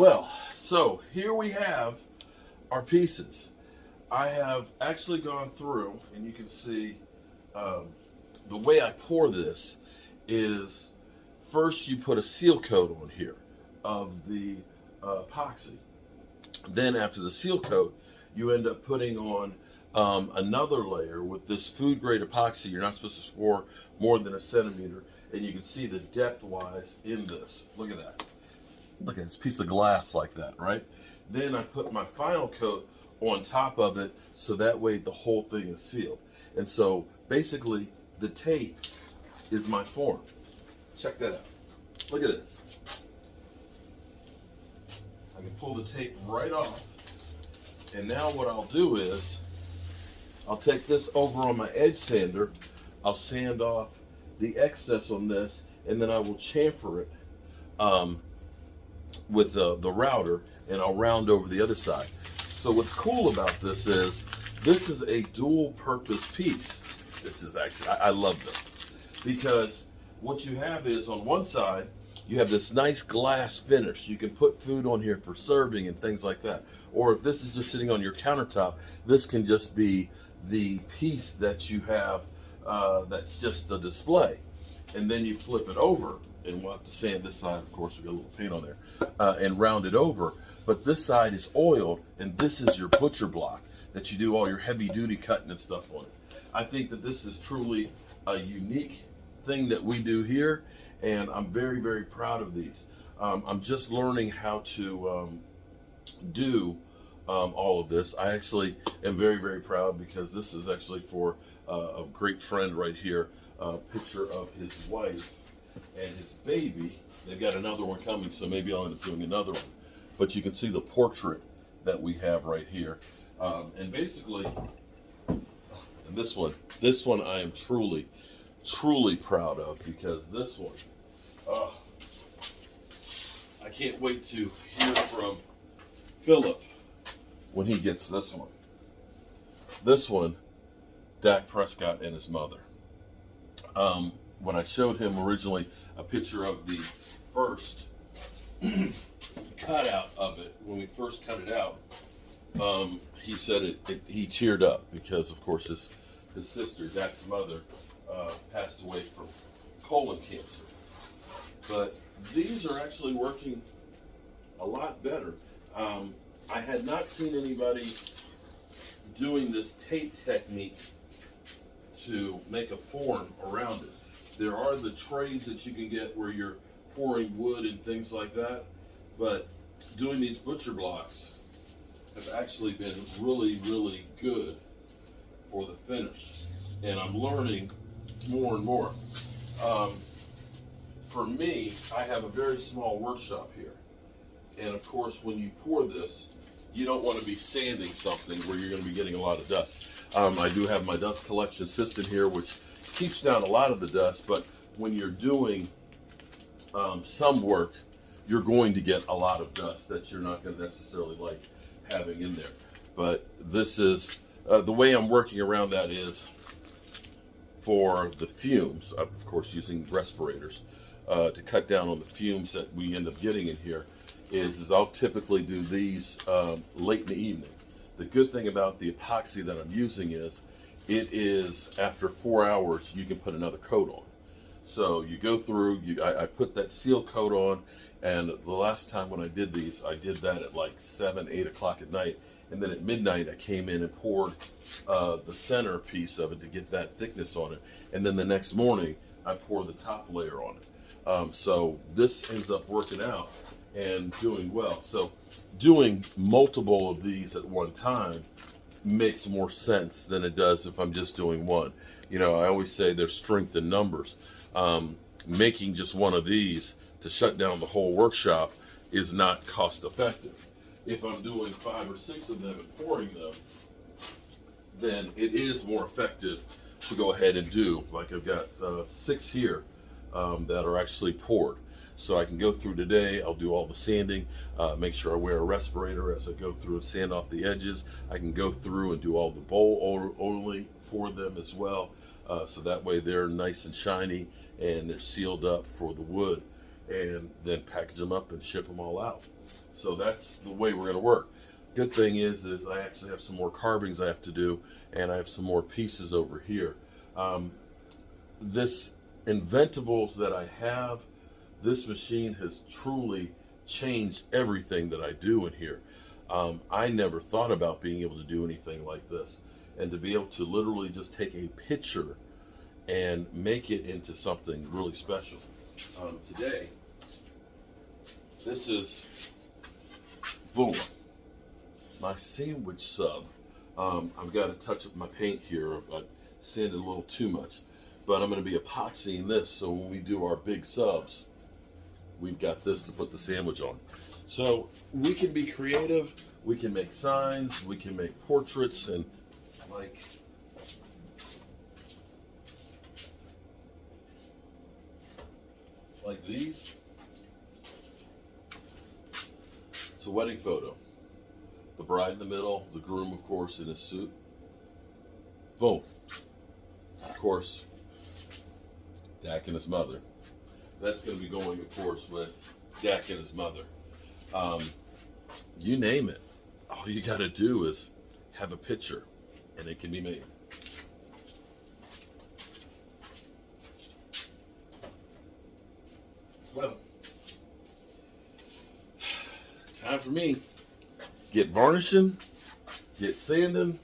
Well, so here we have our pieces. I have actually gone through, and you can see the way I pour this is first you put a seal coat on here of the epoxy. Then after the seal coat, you end up putting on another layer with this food grade epoxy. You're not supposed to pour more than 1 centimeter, and you can see the depth wise in this. Look at that. Look at this piece of glass like that, right? Then I put my final coat on top of it, so that way the whole thing is sealed. And so basically the tape is my form. Check that out. Look at this. I can pull the tape right off, and now what I'll do is I'll take this over on my edge sander. I'll sand off the excess on this, and then I will chamfer it with the router, and I'll round over the other side. So what's cool about this is a dual purpose piece. This is actually, I love this, because what you have is on one side you have this nice glass finish. You can put food on here for serving and things like that. Or if this is just sitting on your countertop, this can just be the piece that you have that's just the display. And then you flip it over, and we'll have to sand this side, of course, we got a little paint on there, and round it over. But this side is oiled, and this is your butcher block that you do all your heavy duty cutting and stuff on it. I think that this is truly a unique thing that we do here, and I'm very, very proud of these. I'm just learning how to do all of this. I actually am very, very proud, because this is actually for a great friend right here, a picture of his wife and his baby. They've got another one coming, so maybe I'll end up doing another one. But you can see the portrait that we have right here. And basically, and this one I am truly, truly proud of, because this one, I can't wait to hear from Philip when he gets this one. This one, Dak Prescott and his mother. When I showed him originally a picture of the first cutout of it, when we first cut it out, he said he teared up, because of course his sister, Dak's mother, passed away from colon cancer. But these are actually working a lot better. I had not seen anybody doing this tape technique to make a form around it. There are the trays that you can get where you're pouring wood and things like that, but doing these butcher blocks have actually been really, really good for the finish. And I'm learning more and more. For me, I have a very small workshop here. And of course, when you pour this, you don't want to be sanding something where you're going to be getting a lot of dust. I do have my dust collection system here, which keeps down a lot of the dust, but when you're doing some work, you're going to get a lot of dust that you're not going to necessarily like having in there. But this is, the way I'm working around that is for the fumes, of course using respirators, to cut down on the fumes that we end up getting in here, is I'll typically do these late in the evening. The good thing about the epoxy that I'm using is it is, after 4 hours, you can put another coat on. So you go through, I put that seal coat on, and the last time when I did these, I did that at like 7, 8 o'clock at night. And then at midnight, I came in and poured the center piece of it to get that thickness on it. And then the next morning, I pour the top layer on it. So this ends up working out and doing well. So doing multiple of these at one time makes more sense than it does if I'm just doing one. You know, I always say there's strength in numbers. Making just one of these to shut down the whole workshop is not cost effective. If I'm doing 5 or 6 of them and pouring them, then it is more effective to go ahead and do, like I've got 6 here that are actually poured. So I can go through today, I'll do all the sanding, make sure I wear a respirator as I go through and sand off the edges. I can go through and do all the bowl oiling for them as well, so that way they're nice and shiny and they're sealed up for the wood, and then package them up and ship them all out. So that's the way we're going to work. Good thing is I actually have some more carvings I have to do, and I have some more pieces over here. This Inventables that I have, this machine has truly changed everything that I do in here. I never thought about being able to do anything like this, and to be able to literally just take a picture and make it into something really special. Today, this is, boom, my sandwich sub. I've got to touch up my paint here. I sanded a little too much, but I'm going to be epoxying this, so when we do our big subs, we've got this to put the sandwich on. So we can be creative, we can make signs, we can make portraits, and like these. It's a wedding photo. The bride in the middle, the groom, of course, in his suit. Boom. Of course, Dak and his mother. That's going to be going, of course, with Dak and his mother. You name it. All you got to do is have a picture, and it can be made. Well, time for me. Get varnishing, get sanding,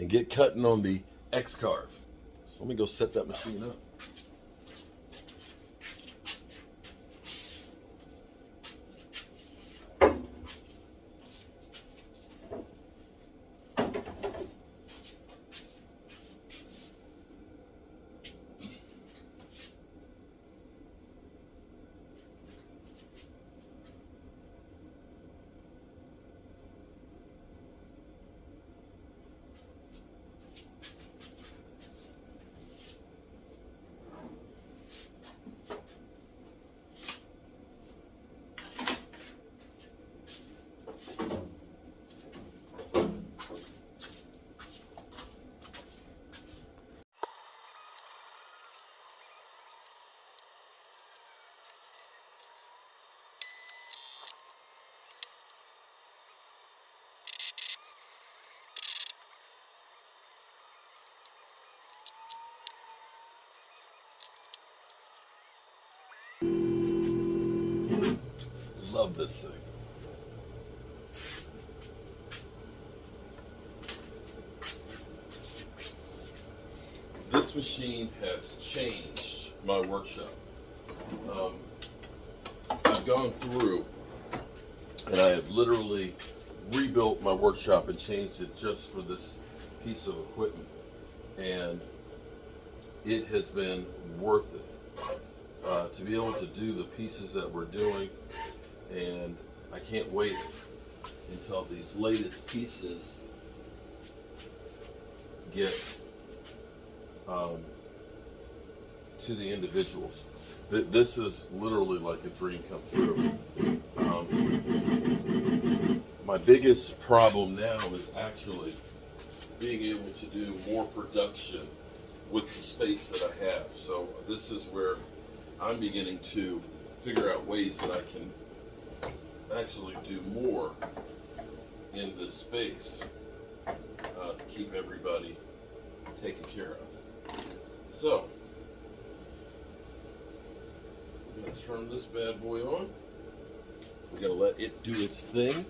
and get cutting on the X-CARVE. So let me go set that machine up. Love this thing. This machine has changed my workshop. I've gone through and I have literally rebuilt my workshop and changed it just for this piece of equipment, and it has been worth it to be able to do the pieces that we're doing. And I can't wait until these latest pieces get to the individuals. This is literally like a dream come true. My biggest problem now is actually being able to do more production with the space that I have. So this is where I'm beginning to figure out ways that I can actually do more in this space to keep everybody taken care of. So we're going to turn this bad boy on. We're going to let it do its thing,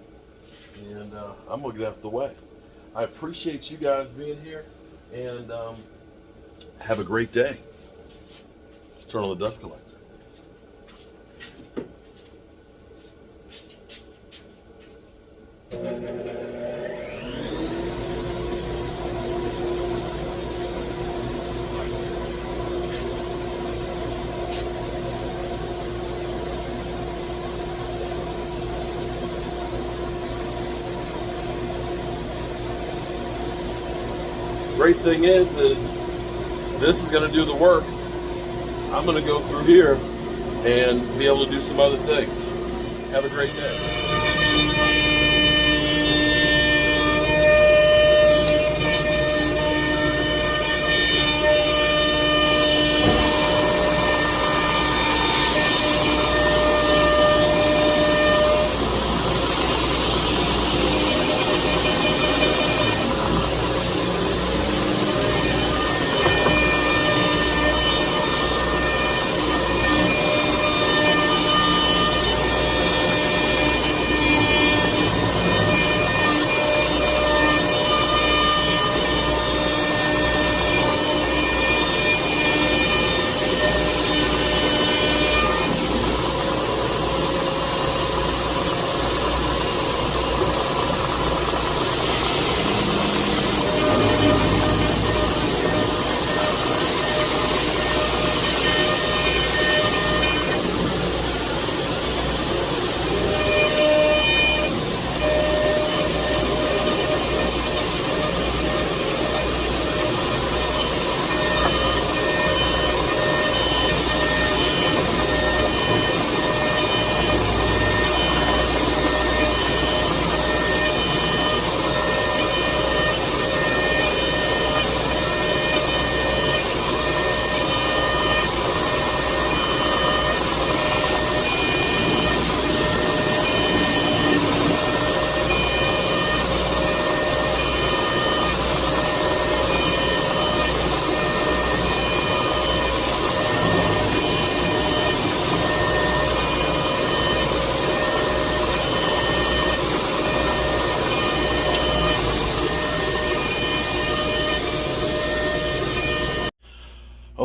and I'm going to get out the way. I appreciate you guys being here, and have a great day. Let's turn on the dust collector. Great thing is this is going to do the work. I'm going to go through here and be able to do some other things. Have a great day.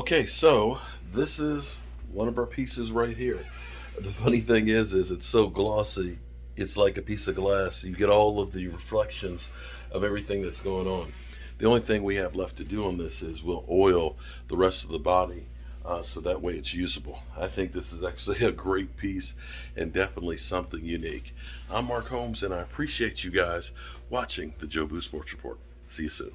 Okay, so this is one of our pieces right here. The funny thing is it's so glossy, it's like a piece of glass. You get all of the reflections of everything that's going on. The only thing we have left to do on this is we'll oil the rest of the body, so that way it's usable. I think this is actually a great piece and definitely something unique. I'm Mark Holmes, and I appreciate you guys watching the Joe Boo Sports Report. See you soon.